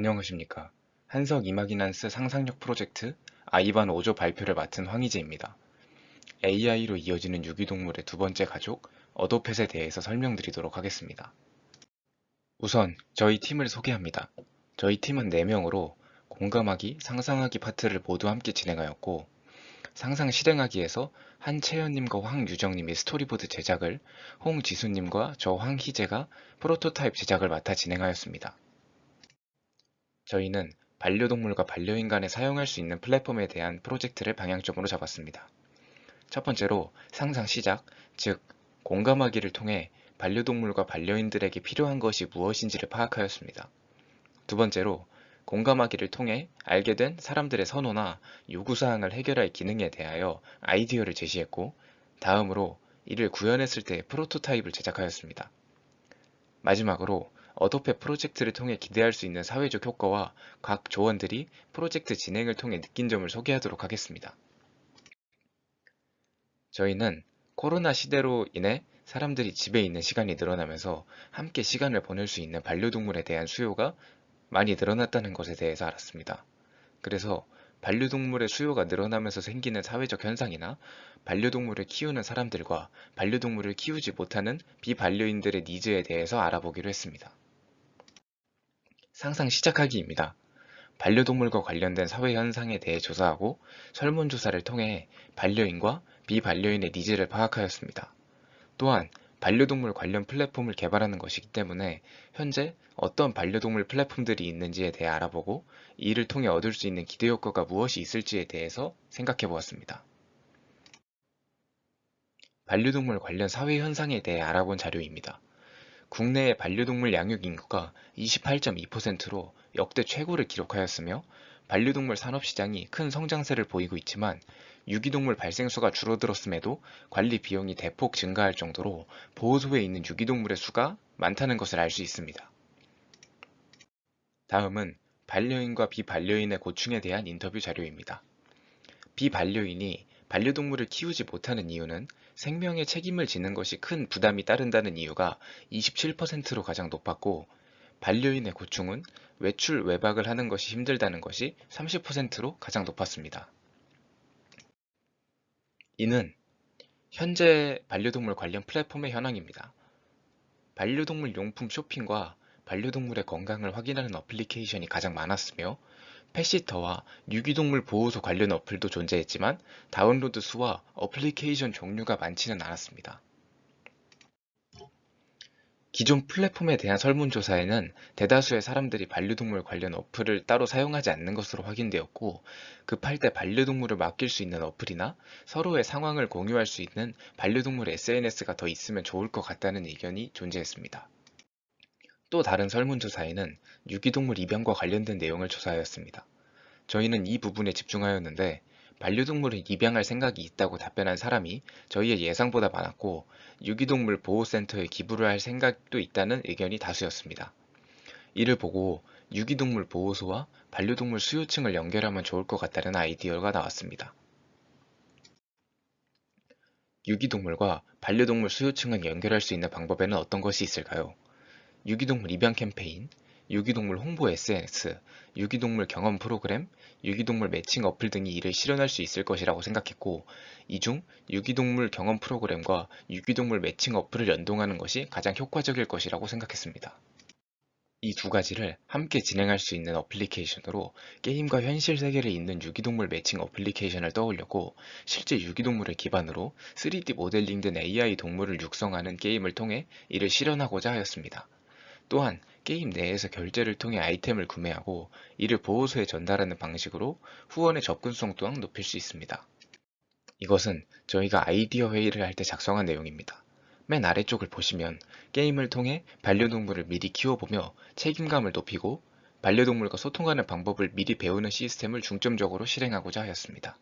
안녕하십니까. 한석 이마기난스 상상력 프로젝트 아이반 5조 발표를 맡은 황희재입니다. AI로 이어지는 유기동물의 두 번째 가족, 어도펫에 대해서 설명드리도록 하겠습니다. 우선 저희 팀을 소개합니다. 저희 팀은 4명으로 공감하기, 상상하기 파트를 모두 함께 진행하였고, 상상 실행하기에서 한채연님과 황유정님이 스토리보드 제작을, 홍지수님과 저 황희재가 프로토타입 제작을 맡아 진행하였습니다. 저희는 반려동물과 반려인간에 사용할 수 있는 플랫폼에 대한 프로젝트를 방향점으로 잡았습니다. 첫 번째로 상상 시작, 즉 공감하기를 통해 반려동물과 반려인들에게 필요한 것이 무엇인지를 파악하였습니다. 두 번째로 공감하기를 통해 알게 된 사람들의 선호나 요구사항을 해결할 기능에 대하여 아이디어를 제시했고, 다음으로 이를 구현했을 때 프로토타입을 제작하였습니다. 마지막으로 어도펫 프로젝트를 통해 기대할 수 있는 사회적 효과와 각 조원들이 프로젝트 진행을 통해 느낀 점을 소개하도록 하겠습니다. 저희는 코로나 시대로 인해 사람들이 집에 있는 시간이 늘어나면서 함께 시간을 보낼 수 있는 반려동물에 대한 수요가 많이 늘어났다는 것에 대해서 알았습니다. 그래서 반려동물의 수요가 늘어나면서 생기는 사회적 현상이나 반려동물을 키우는 사람들과 반려동물을 키우지 못하는 비반려인들의 니즈에 대해서 알아보기로 했습니다. 상상 시작하기입니다. 반려동물과 관련된 사회 현상에 대해 조사하고 설문조사를 통해 반려인과 비반려인의 니즈를 파악하였습니다. 또한 반려동물 관련 플랫폼을 개발하는 것이기 때문에 현재 어떤 반려동물 플랫폼들이 있는지에 대해 알아보고 이를 통해 얻을 수 있는 기대 효과가 무엇이 있을지에 대해서 생각해 보았습니다. 반려동물 관련 사회 현상에 대해 알아본 자료입니다. 국내의 반려동물 양육 인구가 28.2%로 역대 최고를 기록하였으며 반려동물 산업시장이 큰 성장세를 보이고 있지만 유기동물 발생수가 줄어들었음에도 관리 비용이 대폭 증가할 정도로 보호소에 있는 유기동물의 수가 많다는 것을 알 수 있습니다. 다음은 반려인과 비반려인의 고충에 대한 인터뷰 자료입니다. 비반려인이 반려동물을 키우지 못하는 이유는 생명의 책임을 지는 것이 큰 부담이 따른다는 이유가 27%로 가장 높았고, 반려인의 고충은 외출 외박을 하는 것이 힘들다는 것이 30%로 가장 높았습니다. 이는 현재 반려동물 관련 플랫폼의 현황입니다. 반려동물 용품 쇼핑과 반려동물의 건강을 확인하는 어플리케이션이 가장 많았으며, 펫시터와 유기동물 보호소 관련 어플도 존재했지만 다운로드 수와 어플리케이션 종류가 많지는 않았습니다. 기존 플랫폼에 대한 설문조사에는 대다수의 사람들이 반려동물 관련 어플을 따로 사용하지 않는 것으로 확인되었고, 급할 때 반려동물을 맡길 수 있는 어플이나 서로의 상황을 공유할 수 있는 반려동물 SNS가 더 있으면 좋을 것 같다는 의견이 존재했습니다. 또 다른 설문조사에는 유기동물 입양과 관련된 내용을 조사하였습니다. 저희는 이 부분에 집중하였는데, 반려동물을 입양할 생각이 있다고 답변한 사람이 저희의 예상보다 많았고, 유기동물 보호센터에 기부를 할 생각도 있다는 의견이 다수였습니다. 이를 보고 유기동물 보호소와 반려동물 수요층을 연결하면 좋을 것 같다는 아이디어가 나왔습니다. 유기동물과 반려동물 수요층을 연결할 수 있는 방법에는 어떤 것이 있을까요? 유기동물 입양 캠페인, 유기동물 홍보 SNS, 유기동물 경험 프로그램, 유기동물 매칭 어플 등이 이를 실현할 수 있을 것이라고 생각했고, 이 중 유기동물 경험 프로그램과 유기동물 매칭 어플을 연동하는 것이 가장 효과적일 것이라고 생각했습니다. 이 두 가지를 함께 진행할 수 있는 어플리케이션으로 게임과 현실 세계를 잇는 유기동물 매칭 어플리케이션을 떠올렸고, 실제 유기동물을 기반으로 3D 모델링된 AI 동물을 육성하는 게임을 통해 이를 실현하고자 하였습니다. 또한 게임 내에서 결제를 통해 아이템을 구매하고 이를 보호소에 전달하는 방식으로 후원의 접근성 또한 높일 수 있습니다. 이것은 저희가 아이디어 회의를 할 때 작성한 내용입니다. 맨 아래쪽을 보시면 게임을 통해 반려동물을 미리 키워보며 책임감을 높이고 반려동물과 소통하는 방법을 미리 배우는 시스템을 중점적으로 실행하고자 하였습니다.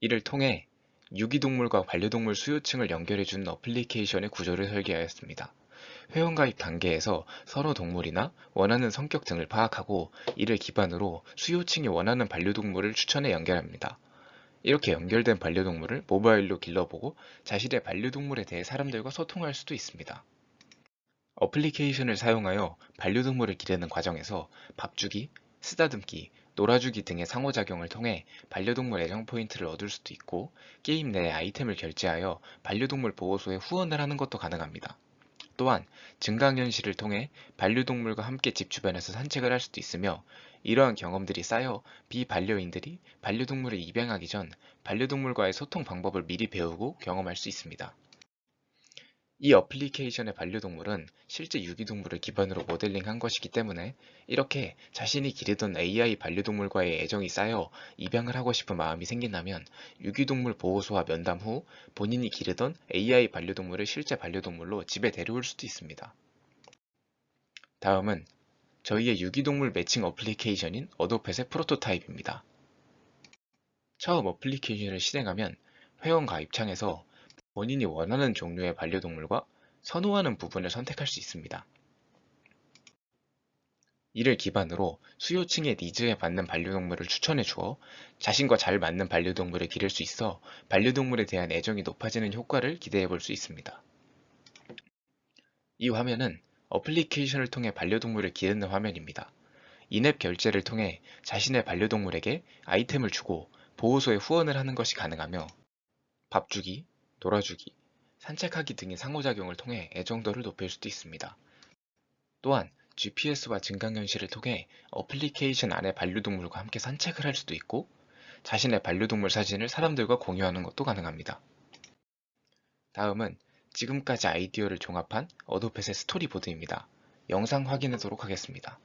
이를 통해 유기동물과 반려동물 수요층을 연결해주는 어플리케이션의 구조를 설계하였습니다. 회원가입 단계에서 서로 동물이나 원하는 성격 등을 파악하고 이를 기반으로 수요층이 원하는 반려동물을 추천해 연결합니다. 이렇게 연결된 반려동물을 모바일로 길러보고 자신의 반려동물에 대해 사람들과 소통할 수도 있습니다. 어플리케이션을 사용하여 반려동물을 기르는 과정에서 밥주기, 쓰다듬기, 놀아주기 등의 상호작용을 통해 반려동물 애정 포인트를 얻을 수도 있고, 게임 내에 아이템을 결제하여 반려동물 보호소에 후원을 하는 것도 가능합니다. 또한 증강현실을 통해 반려동물과 함께 집 주변에서 산책을 할 수도 있으며, 이러한 경험들이 쌓여 비반려인들이 반려동물을 입양하기 전 반려동물과의 소통 방법을 미리 배우고 경험할 수 있습니다. 이 어플리케이션의 반려동물은 실제 유기동물을 기반으로 모델링한 것이기 때문에, 이렇게 자신이 기르던 AI 반려동물과의 애정이 쌓여 입양을 하고 싶은 마음이 생긴다면 유기동물 보호소와 면담 후 본인이 기르던 AI 반려동물을 실제 반려동물로 집에 데려올 수도 있습니다. 다음은 저희의 유기동물 매칭 어플리케이션인 어도펫의 프로토타입입니다. 처음 어플리케이션을 실행하면 회원 가입 창에서 본인이 원하는 종류의 반려동물과 선호하는 부분을 선택할 수 있습니다. 이를 기반으로 수요층의 니즈에 맞는 반려동물을 추천해 주어 자신과 잘 맞는 반려동물을 기를 수 있어 반려동물에 대한 애정이 높아지는 효과를 기대해 볼 수 있습니다. 이 화면은 어플리케이션을 통해 반려동물을 기르는 화면입니다. 인앱 결제를 통해 자신의 반려동물에게 아이템을 주고 보호소에 후원을 하는 것이 가능하며, 밥주기, 놀아주기, 산책하기 등의 상호작용을 통해 애정도를 높일 수도 있습니다. 또한 GPS와 증강현실을 통해 어플리케이션 안의 반려동물과 함께 산책을 할 수도 있고, 자신의 반려동물 사진을 사람들과 공유하는 것도 가능합니다. 다음은 지금까지 아이디어를 종합한 어도펫의 스토리보드입니다. 영상 확인하도록 하겠습니다.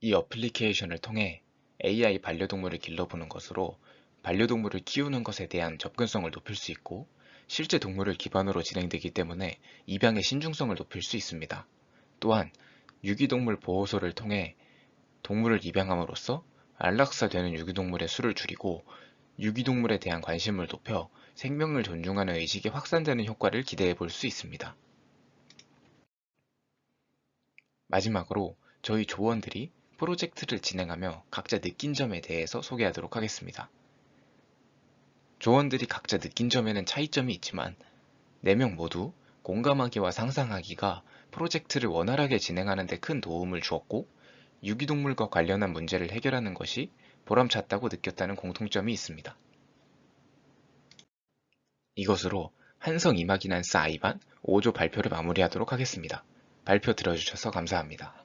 이 어플리케이션을 통해 AI 반려동물을 길러보는 것으로 반려동물을 키우는 것에 대한 접근성을 높일 수 있고, 실제 동물을 기반으로 진행되기 때문에 입양의 신중성을 높일 수 있습니다. 또한 유기동물 보호소를 통해 동물을 입양함으로써 안락사되는 유기동물의 수를 줄이고 유기동물에 대한 관심을 높여 생명을 존중하는 의식이 확산되는 효과를 기대해 볼 수 있습니다. 마지막으로 저희 조원들이 프로젝트를 진행하며 각자 느낀 점에 대해서 소개하도록 하겠습니다. 조원들이 각자 느낀 점에는 차이점이 있지만 4명 모두 공감하기와 상상하기가 프로젝트를 원활하게 진행하는 데 큰 도움을 주었고, 유기동물과 관련한 문제를 해결하는 것이 보람찼다고 느꼈다는 공통점이 있습니다. 이것으로 한성 이마기난스 아이반 5조 발표를 마무리하도록 하겠습니다. 발표 들어주셔서 감사합니다.